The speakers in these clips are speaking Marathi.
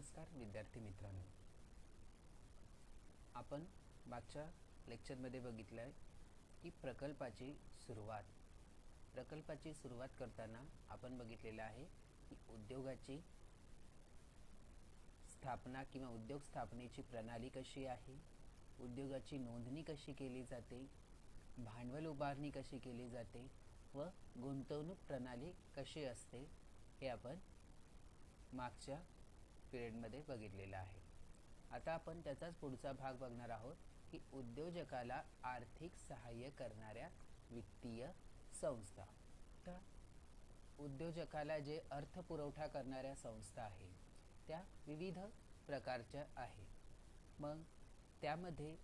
नमस्कार विद्यार्थी मित्रांनो, आपण मागच्या लेक्चरमध्ये बघितलं आहे की प्रकल्पाची सुरुवात करताना आपण बघितलेलं आहे की उद्योगाची स्थापना किंवा उद्योग स्थापनेची प्रणाली कशी आहे, उद्योगाची नोंदणी कशी केली जाते, भांडवल उभारणी कशी केली जाते व गुंतवणूक प्रणाली कशी असते हे आपण मागच्या पिरियडमध्ये बघितलेलं आहे। आता आपण त्याचाच पुढचा भाग बघणार आहोत की उद्योजकाला आर्थिक सहाय्य करणाऱ्या वित्तीय संस्था। तर उद्योजकाला जे अर्थपुरवठा करणाऱ्या संस्था आहे त्या विविध प्रकारच्या आहेत। मग त्यामध्ये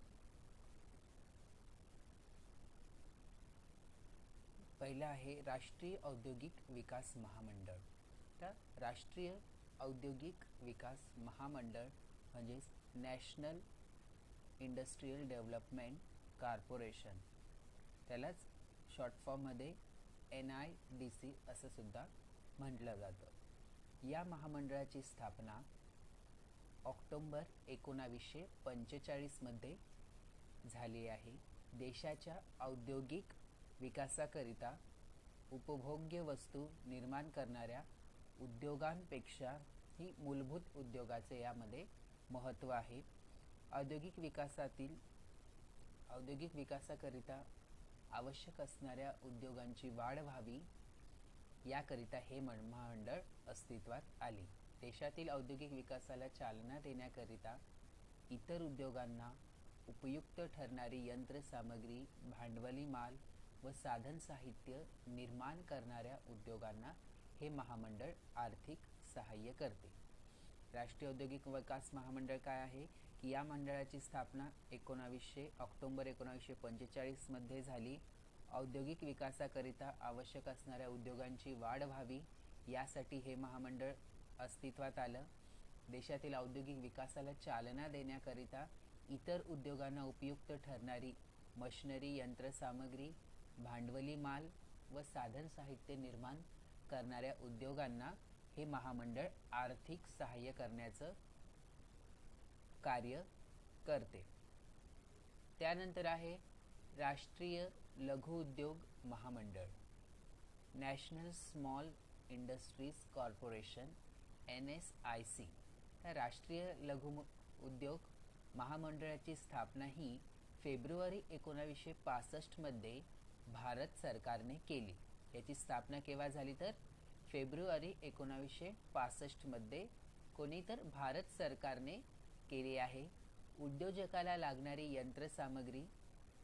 पहिला आहे राष्ट्रीय औद्योगिक विकास महामंडळ। तर राष्ट्रीय औद्योगिक विकास महामंडळ म्हणजेच नॅशनल इंडस्ट्रियल डेव्हलपमेंट कॉर्पोरेशन, त्यालाच शॉर्ट फॉर्ममध्ये NIDC असं सुद्धा म्हटलं जातं। या महामंडळाची स्थापना ऑक्टोबर 1945 मध्ये झाली आहे। देशाच्या औद्योगिक विकासाकरिता उपभोग्य वस्तू निर्माण करणाऱ्या उद्योगांपेक्षा ही मूलभूत उद्योगाचे यामध्ये महत्त्व आहे। औद्योगिक विकासाकरिता आवश्यक असणाऱ्या उद्योगांची वाढ व्हावी याकरिता हे महामंडळ अस्तित्वात आले। देशातील औद्योगिक विकासाला चालना देण्याकरिता इतर उद्योगांना उपयुक्त ठरणारी यंत्रसामग्री, भांडवली माल व साधन साहित्य निर्माण करणाऱ्या उद्योगांना हे महामंडळ आर्थिक सहाय्य करते। राष्ट्रीय औद्योगिक विकास महामंडळ काय आहे की या मंडळाची स्थापना ऑक्टोबर 1945 मध्ये झाली। औद्योगिक विकासाकरिता आवश्यक असणाऱ्या उद्योगांची वाढ व्हावी यासाठी हे महामंडळ अस्तित्वात आलं। देशातील औद्योगिक विकासाला चालना देण्याकरिता इतर उद्योगांना उपयुक्त ठरणारी मशिनरी, यंत्रसामग्री, भांडवली माल व साधन साहित्य निर्माण करणाऱ्या उद्योगांना हे महामंडळ आर्थिक सहाय्य करण्याचं कार्य करते। त्यानंतर आहे राष्ट्रीय लघु उद्योग महामंडळ, national small industries corporation NSIC। त्या राष्ट्रीय लघु उद्योग महामंडळाची स्थापना ही फेब्रुवारी 1965 मध्ये भारत सरकारने केली। याची स्थापना केव्हा झाली तर फेब्रुवारी 1965 मध्ये कोणी तर भारत सरकारने केली आहे। उद्योजकाला लागणारी यंत्रसामग्री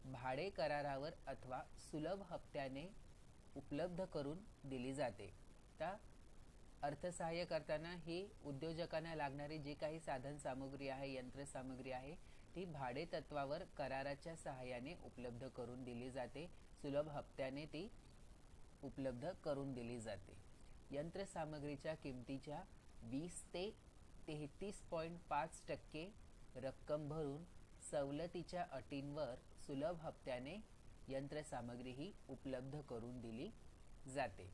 भाडे करारावर अथवा सुलभ हप्त्याने उपलब्ध करून दिली जाते। तर अर्थसहाय्य करताना ही उद्योजकांना लागणारी जी काही साधन सामग्री आहे, यंत्रसामग्री आहे ती भाडे तत्वावर कराराच्या सहाय्याने उपलब्ध करून दिली जाते, सुलभ हप्त्याने ती उपलब्ध करून दिली जाते। यंत्रसामग्रीच्या किमतीच्या 20 ते 33.5% रक्कम भरून सवलतीच्या अटींवर सुलभ हप्त्याने यंत्रसामग्री ही उपलब्ध करून दिली जाते।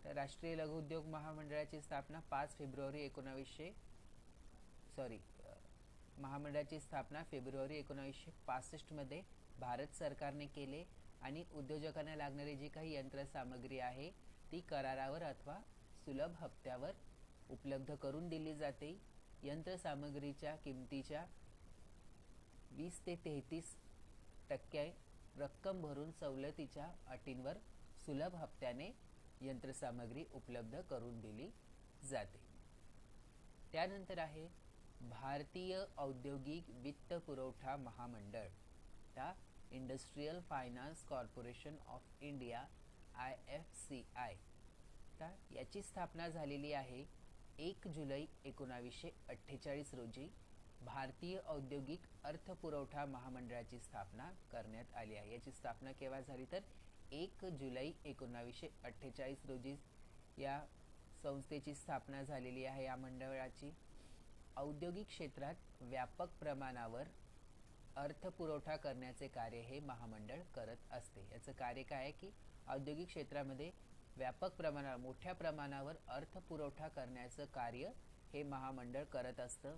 तर राष्ट्रीय लघु उद्योग महामंडळाची स्थापना फेब्रुवारी 1965 मध्ये भारत सरकारने केले आणि उद्योजकांना लागणारी जी काही यंत्रसामग्री आहे ती करारावर अथवा सुलभ हप्त्यावर उपलब्ध करून दिली जाते। यंत्रसामग्रीच्या किमतीच्या 20 ते 33% रक्कम भरून सवलतीच्या अटींवर सुलभ हप्त्याने यंत्रसामग्री उपलब्ध करून दिली जाते। त्यानंतर आहे भारतीय औद्योगिक वित्त पुरवठा महामंडळ, त्या industrial finance corporation of India IFCI। तर याची स्थापना झालेली आहे 1 जुलै 1948 रोजी। भारतीय औद्योगिक अर्थपुरवठा महामंडळाची स्थापना करण्यात आली आहे। याची स्थापना केव्हा झाली तर 1 जुलै 1948 रोजी या संस्थेची स्थापना झालेली आहे। या मंडळाची औद्योगिक क्षेत्रात व्यापक प्रमाणावर अर्थपुरवठा करण्याचे कार्य हे महामंडळ करत असते। याचं कार्य काय आहे की औद्योगिक क्षेत्रामध्ये व्यापक प्रमाणावर मोठ्या प्रमाणावर अर्थपुरवठा करण्याचं कार्य हे महामंडळ करत असतं.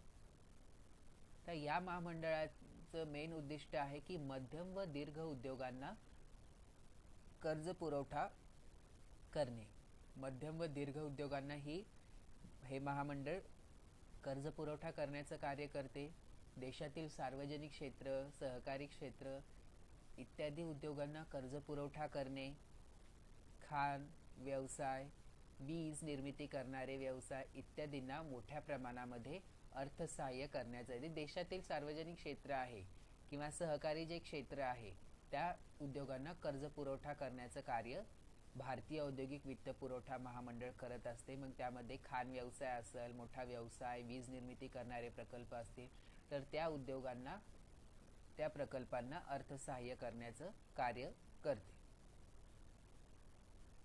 तर या महामंडळाचं मेन उद्दिष्ट आहे की मध्यम व दीर्घ उद्योगांना कर्ज पुरवठा करणे. मध्यम व दीर्घ उद्योगांना हे महामंडळ कर्ज पुरवठा करण्याचं कार्य करते. देशातील सार्वजनिक क्षेत्र, सहकारी क्षेत्र इत्यादी उद्योगांना कर्ज पुरवठा करणे, खाण व्यवसाय, वीज निर्मिती करणारे व्यवसाय इत्यादींना मोठ्या प्रमाणामध्ये अर्थसहाय्य करण्यासाठी देशातील सार्वजनिक क्षेत्र आहे किंवा सहकारी जे क्षेत्र आहे त्या उद्योगांना कर्ज पुरवठा करण्याचं कार्य भारतीय औद्योगिक वित्त पुरवठा महामंडळ करत असते. मग त्यामध्ये खाण व्यवसाय असेल, मोठा व्यवसाय, वीज निर्मिती करणारे प्रकल्प असतील तर त्या उद्योगांना, त्या प्रकल्पांना अर्थसहाय्य करण्याचं कार्य करते.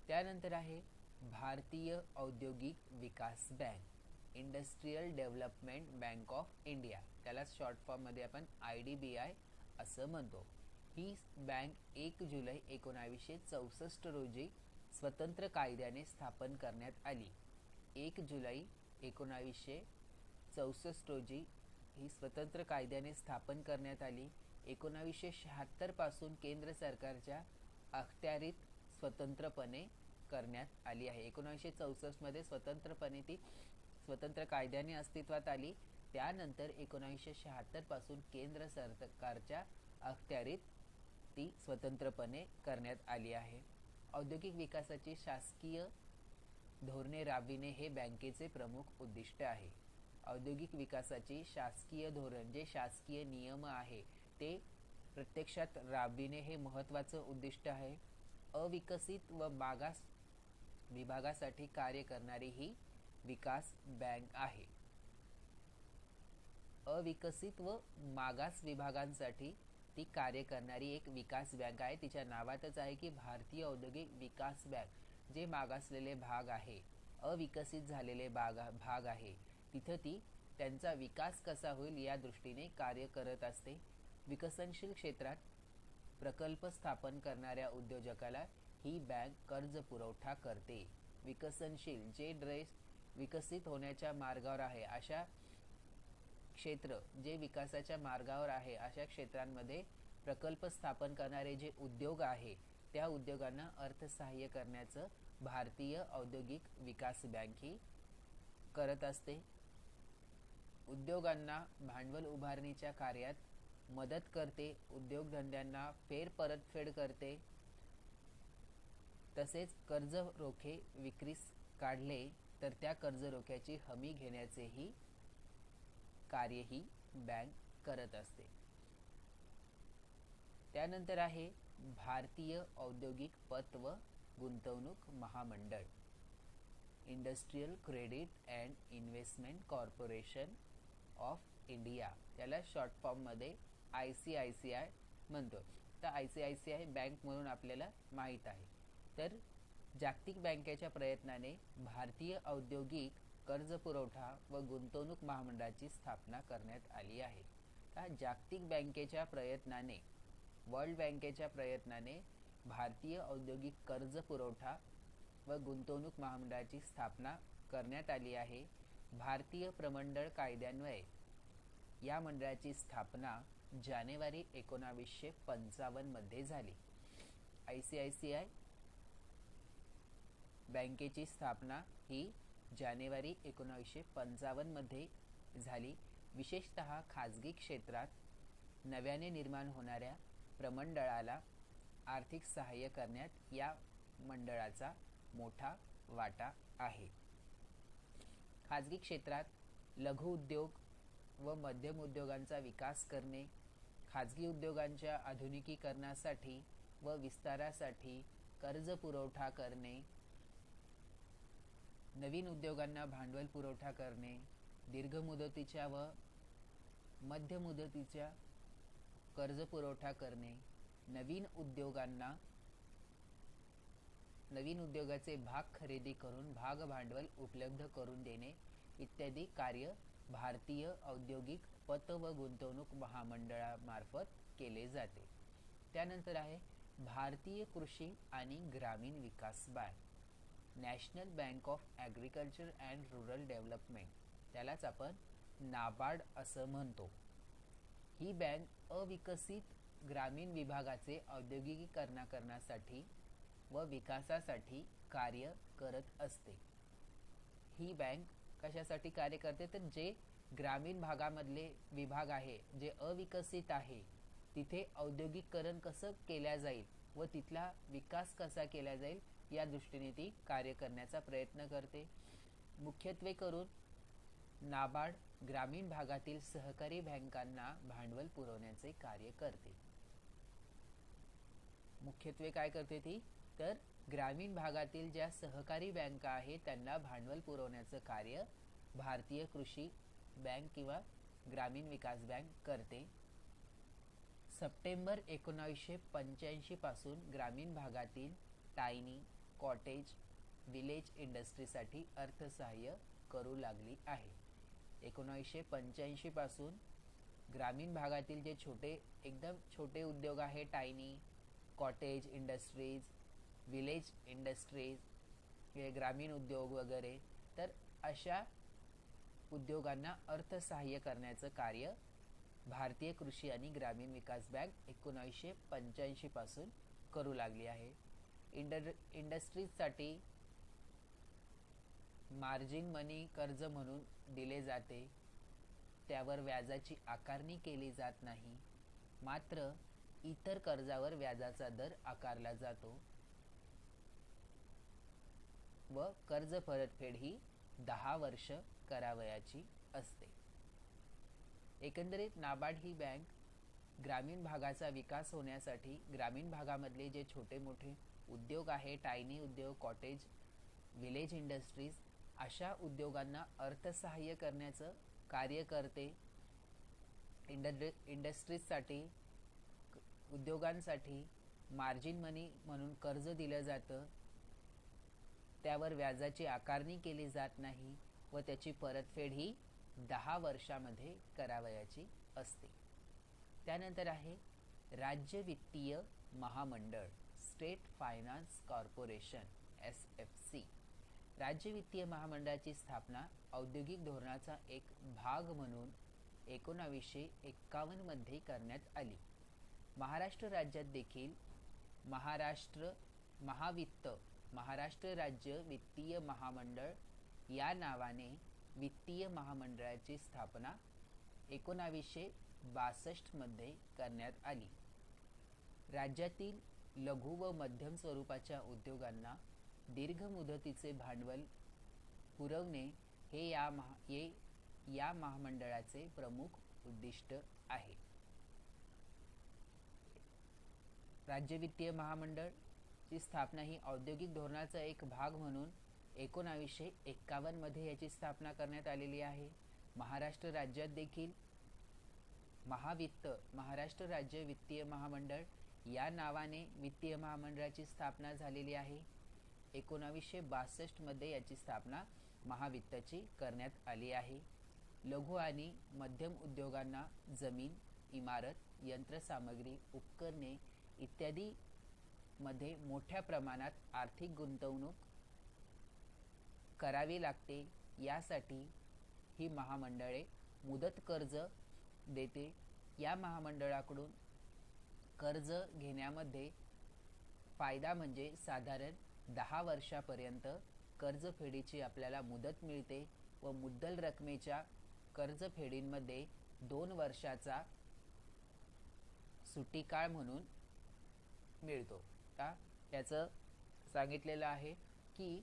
त्यानंतर आहे भारतीय औद्योगिक विकास bank, industrial development bank of India, त्याला शॉर्ट फॉर्ममध्ये आपण IDBI असं म्हणतो. ही बँक 1 जुलै 1964 रोजी स्वतंत्र कायद्याने स्थापन करण्यात आली. 1 जुलै 1964 रोजी ही स्वतंत्र कायद्याने स्थापन करण्यात आली. 1976 पासून केंद्र सरकारच्या अखत्यारीत स्वतंत्रपणे करण्यात आली आहे. 1964 मध्ये स्वतंत्रपणे ती स्वतंत्र कायद्याने अस्तित्वात आली. त्यानंतर 1976 पासून केंद्र सरकारच्या अखत्यारीत ती स्वतंत्रपणे करण्यात आली आहे. औद्योगिक विकासाची शासकीय धोरणे राबविणे हे बँकेचे प्रमुख उद्दिष्ट आहे. औद्योगिक विकासाची शासकीय धोरण, जे शासकीय नियम आहे ते प्रत्यक्षात राबविणे हे महत्त्वाचं उद्दिष्ट आहे. अविकसित व मागास विभागासाठी कार्य करणारी ही विकास बँक आहे. अविकसित व मागास विभागांसाठी ती कार्य करणारी एक विकास बँक आहे. तिच्या नावातच आहे की भारतीय औद्योगिक विकास बँक. जे मागासलेले भाग आहे, अविकसित झालेले भाग आहे, तिथं ती त्यांचा विकास कसा होईल या दृष्टीने कार्य करत असते. विकसनशील क्षेत्रात प्रकल्प स्थापन करणाऱ्या उद्योजकाला ही बँक कर्ज पुरवठा करते. विकसनशील, जे देश विकसित होण्याच्या मार्गावर आहे अशा क्षेत्र, जे विकासाच्या मार्गावर आहे अशा क्षेत्रांमध्ये प्रकल्प स्थापन करणारे जे उद्योग आहे त्या उद्योगांना अर्थसहाय्य करण्याचं भारतीय औद्योगिक विकास बँक ही करत असते. उद्योगांना भांडवल उभारणीच्या कार्यात मदत करते, उद्योगधंद्यांना फेर परतफेड करते. तसेच कर्ज रोखे विक्रीस काढले तर त्या कर्ज रोख्याची हमी घेण्याचेही कार्य ही बँक करत असते. त्यानंतर आहे भारतीय औद्योगिक पत व गुंतवणूक महामंडळ, industrial credit and investment corporation of India, त्याला शॉर्ट फॉर्ममध्ये ICICI म्हणतो. तर ICICI बँक म्हणून आपल्याला माहीत आहे. तर जागतिक बँकेच्या प्रयत्नाने भारतीय औद्योगिक कर्ज पुरवठा व गुंतवणूक महामंडळाची स्थापना करण्यात आली आहे. जागतिक बँकेच्या प्रयत्नाने, वर्ल्ड बँकेच्या प्रयत्नाने भारतीय औद्योगिक कर्ज पुरवठा व गुंतवणूक महामंडळाची स्थापना करण्यात आली आहे. भारतीय प्रमंडळ कायद्यान्वये या मंडळाची स्थापना जानेवारी 1955 मध्ये झाली. ICICI बँकेची स्थापना ही जानेवारी 1955 मध्ये झाली. विशेषतः खाजगी क्षेत्रात नव्याने निर्माण होणाऱ्या प्रमंडळाला आर्थिक सहाय्य करण्यात या मंडळाचा मोठा वाटा आहे. खाजगी क्षेत्रात लघु उद्योग व मध्यम उद्योगांचा विकास करणे, खाजगी उद्योगांच्या आधुनिकीकरणासाठी व विस्तारासाठी कर्ज पुरवठा करणे, नवीन उद्योगांना भांडवल पुरवठा करणे, दीर्घ मुदतीच्या व मध्य मुदतीच्या कर्ज पुरवठा करणे, नवीन उद्योगाचे भाग खरेदी करून भाग भांडवल उपलब्ध करून देणे इत्यादी कार्य भारतीय औद्योगिक पत व गुंतवणूक महामंडळामार्फत केले जाते. त्यानंतर आहे भारतीय कृषी आणि ग्रामीण विकास bank, national bank of agriculture and rural development, त्यालाच आपण नाबार्ड असं म्हणतो. ही बँक अविकसित ग्रामीण विभागाचे औद्योगिकीकरणासाठी व विकासासाठी कार्य करत असते. ही बँक कशासाठी कार्य करते, तर जे ग्रामीण भागामधले विभाग आहे, जे अविकसित आहे, तिथे औद्योगिकरण कसं केल्या जाईल व तिथला विकास कसा केला जाईल या दृष्टीने ती कार्य करण्याचा प्रयत्न करते. मुख्यत्वे करून नाबार्ड ग्रामीण भागातील सहकारी बँकांना भांडवल पुरवण्याचे कार्य करते. मुख्यत्वे काय करते ती, तर ग्रामीण भागातील ज्या सहकारी बँका आहेत त्यांना भांडवल पुरवण्याचं कार्य भारतीय कृषी बँक किंवा ग्रामीण विकास बँक करते. सप्टेंबर 1985 पासून ग्रामीण भागातील टायनी, कॉटेज, विलेज इंडस्ट्रीसाठी अर्थसहाय्य करू लागली आहे. 1985 पासून ग्रामीण भागातील जे एकदम छोटे उद्योग आहे, tiny, cottage industries, village industries, ग्रामीण उद्योग वगैरे, तर अशा उद्योगांना अर्थसहाय्य करण्याचं कार्य भारतीय कृषी आणि ग्रामीण विकास बँक 1985 पासून करू लागली आहे. इंडस्ट्रीजसाठी मार्जिन मनी कर्ज म्हणून दिले जाते. त्यावर व्याजाची आकारणी केली जात नाही, मात्र इतर कर्जावर व्याजाचा दर आकारला जातो व कर्ज परतफेड ही 10 वर्ष करावयाची असते. एकंदरीत नाबार्ड ही बँक ग्रामीण भागाचा विकास होण्यासाठी ग्रामीण भागामधले जे छोटे मोठे उद्योग आहे, टायनी उद्योग, कॉटेज, विलेज इंडस्ट्रीज, अशा उद्योगांना अर्थसहाय्य करण्याचं कार्य करते. इंडस्ट्रीजसाठी, उद्योगांसाठी मार्जिन मनी म्हणून कर्ज दिलं जातं. त्यावर व्याजाची आकारणी केली जात नाही व त्याची परतफेड ही 10 वर्षामध्ये करावयाची असते. त्यानंतर आहे राज्य वित्तीय महामंडळ, स्टेट फायनान्स कॉर्पोरेशन, SFC. राज्य वित्तीय महामंडळाची स्थापना औद्योगिक धोरणाचा एक भाग म्हणून 1951 मध्ये करण्यात आली. महाराष्ट्र राज्यात देखील महाराष्ट्र राज्य वित्तीय महामंडळ या नावाने वित्तीय महामंडळाची स्थापना 1962 मध्ये करण्यात आली. राज्यातील लघु व मध्यम स्वरूपाच्या उद्योगांना दीर्घ मुदतीचे भांडवल पुरवणे हे या महामंडळाचे प्रमुख उद्दिष्ट आहे. राज्य वित्तीय महामंडळ ची स्थापना ही औद्योगिक धोरणाचा एक भाग म्हणून 1951 मध्ये याची स्थापना करण्यात आलेली आहे. महाराष्ट्र राज्यात देखील महाराष्ट्र राज्य वित्तीय महामंडळ या नावाने वित्तीय महामंडळाची स्थापना झालेली आहे. 1962 मध्ये याची स्थापना महावित्तची करण्यात आली आहे. लघु आणि मध्यम उद्योगांना जमीन, इमारत, यंत्रसामग्री, उपकरणे इत्यादी मध्ये मोठ्या प्रमाणात आर्थिक गुंतवणूक करावी लागते. यासाठी ही महामंडळे मुदत कर्ज देते. या महामंडळाकडून कर्ज घेण्यामध्ये फायदा म्हणजे साधारण 10 वर्षापर्यंत कर्जफेडीची आपल्याला मुदत मिळते व मुद्दल रकमेच्या कर्जफेडींमध्ये 2 वर्षाचा सुट्टी काळ म्हणून मिळतो. त्याचं सांगितलेलं आहे की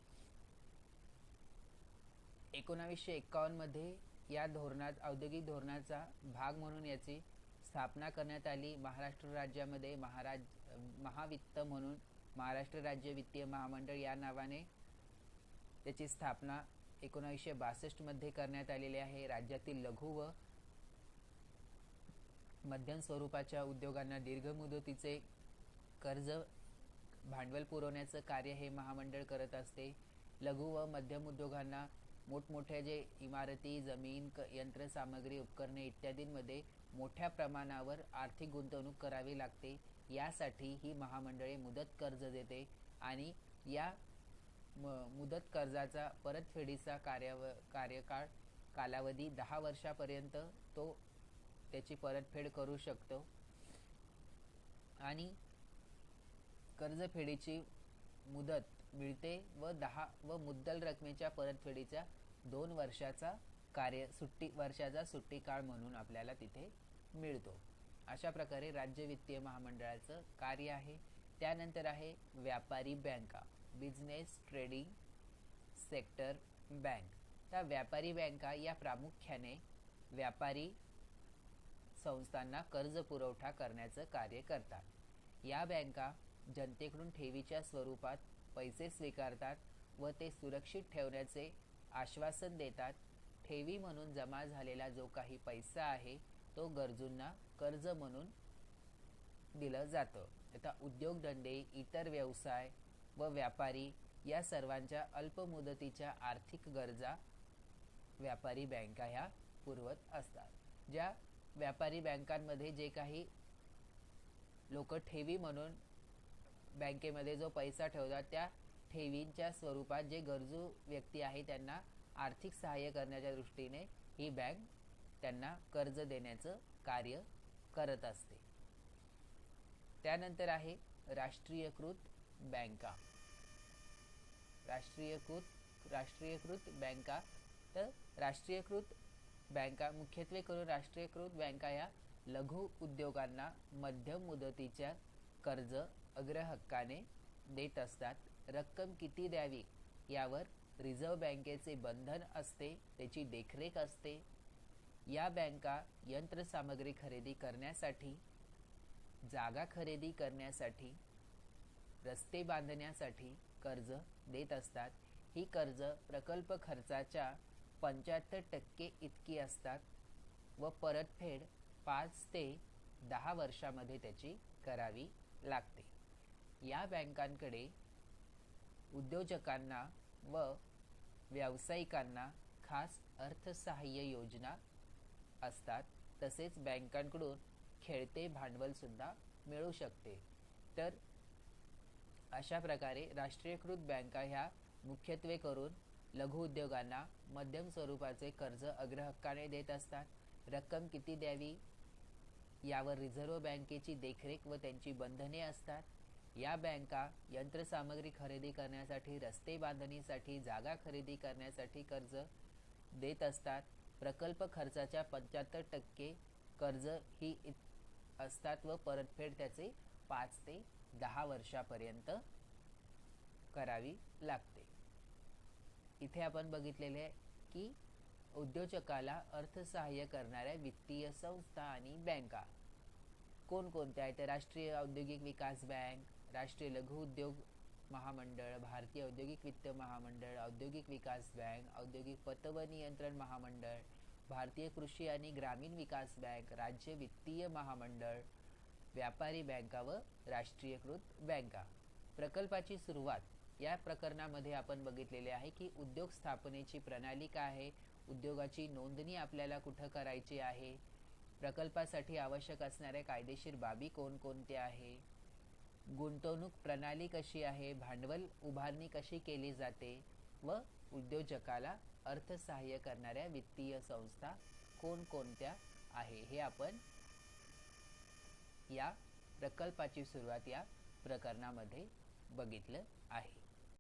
1951 मध्ये या धोरणात औद्योगिक धोरणाचा भाग म्हणून याची स्थापना करण्यात आली. महाराष्ट्र राज्यामध्ये महावित्त म्हणून महाराष्ट्र राज्य वित्तीय महामंडळ या नावाने त्याची स्थापना 1962 मध्ये करण्यात आलेली आहे. राज्यातील लघु व मध्यम स्वरूपाच्या उद्योगांना दीर्घ मुदतीचे कर्ज भांडवल पुरवण्याचं कार्य हे महामंडळ करत असते. लघु व मध्यम उद्योगांना मोठमोठ्या जे इमारती, जमीन, यंत्रसामग्री, उपकरणे इत्यादींमध्ये मोठ्या प्रमाणावर आर्थिक गुंतवणूक करावी लागते. यासाठी ही महामंडळे मुदत कर्ज देते आणि या मुदत कर्जाचा परतफेडीचा कार्यकाळ कालावधी 10 वर्षापर्यंत तो त्याची परतफेड करू शकतो आणि कर्जफेडीची मुदत मिळते व मुद्दल रकमेच्या परतफेडीचा 2 वर्षाचा सुट्टी काळ म्हणून आपल्याला तिथे मिळतो. अशा प्रकारे राज्य वित्तीय महामंडळाचं कार्य आहे. त्यानंतर आहे व्यापारी बँका, बिझनेस ट्रेडिंग सेक्टर बँक. त्या व्यापारी बँका या प्रामुख्याने व्यापारी संस्थांना कर्ज पुरवठा करण्याचं कार्य करतात. या बँका जनतेकडून ठेवीच्या स्वरूपात पैसे स्वीकारतात व ते सुरक्षित ठेवण्याचे आश्वासन देतात. ठेवी म्हणून जमा झालेला जो काही पैसा आहे तो गरजूंना कर्ज म्हणून दिलं जातं. आता उद्योगधंदे, इतर व्यवसाय व व्यापारी या सर्वांच्या अल्प मुदतीच्या आर्थिक गरजा व्यापारी बँका ह्या पुरवत असतात. ज्या व्यापारी बँकांमध्ये जे काही लोक ठेवी म्हणून बँकेमध्ये जो पैसा ठेवतात त्या ठेवींच्या स्वरूपात जे गरजू व्यक्ती आहे त्यांना आर्थिक सहाय्य करण्याच्या दृष्टीने ही बँक त्यांना कर्ज देण्याचं कार्य करत असते. त्यानंतर आहे राष्ट्रीयकृत बँका. राष्ट्रीयकृत बँका. तर राष्ट्रीयकृत बँका मुख्यत्वे करून राष्ट्रीयकृत बँका या लघु उद्योगांना मध्यम मुदतीच्या कर्ज अग्रहक्काने देत असतात. रक्कम किती द्यावी यावर रिझर्व्ह बँकेचे बंधन असते, त्याची देखरेख असते. या बँका यंत्रसामग्री खरेदी करण्यासाठी, जागा खरेदी करण्यासाठी, रस्ते बांधण्यासाठी कर्ज देत असतात. ही कर्ज प्रकल्प खर्चाच्या 75% इतकी असतात व परतफेड 5 ते 10 वर्षामध्ये त्याची करावी लागते. या बँकांकडे उद्योजकांना व व्यावसायिकांना खास अर्थसहाय्य योजना असतात. तसेच बँकांकडून खेळते भांडवल सुद्धा मिळू शकते. तर अशा प्रकारे राष्ट्रीयकृत बँका ह्या मुख्यत्वे करून लघु उद्योगांना मध्यम स्वरूपाचे कर्ज अग्रहक्काने देत असतात. रक्कम किती द्यावी यावर रिझर्व्ह बँकेची देखरेख व त्यांची बंधने असतात. या बँका यंत्रसामग्री खरेदी करण्यासाठी, रस्ते बांधणीसाठी, जागा खरेदी करण्यासाठी कर्ज देत असतात. प्रकल्प खर्चाच्या 75% कर्ज ही असतात व परतफेड त्याचे 5 ते 10 वर्षापर्यंत करावी लागते. इथे आपण बघितलेले आहे की उद्योजकाला अर्थसहाय्य करणाऱ्या वित्तीय संस्था आणि बँका कोणकोणत्या आहेत. राष्ट्रीय औद्योगिक विकास बँक, राष्ट्रीय लघु उद्योग महामंडळ, भारतीय औद्योगिक वित्त महामंडळ, औद्योगिक विकास बँक, औद्योगिक पत व नियंत्रण महामंडळ, भारतीय कृषी आणि ग्रामीण विकास बँक, राज्य वित्तीय महामंडळ, व्यापारी बँका व राष्ट्रीयकृत बँका. प्रकल्पाची सुरुवात या प्रकरणामध्ये आपण बघितलेले आहे की उद्योग स्थापनेची प्रणाली काय आहे, उद्योगाची नोंदणी आपल्याला कुठं करायची आहे, प्रकल्पासाठी आवश्यक असणाऱ्या कायदेशीर बाबी कोणकोणत्या आहे, गुंतवणूक प्रणाली कशी आहे, भांडवल उभारणी कशी केली जाते व उद्योजकाला अर्थसहाय्य करणाऱ्या वित्तीय संस्था कोणकोणत्या आहे हे आपण या प्रकल्पाची सुरुवात या प्रकरणामध्ये बघितलं आहे.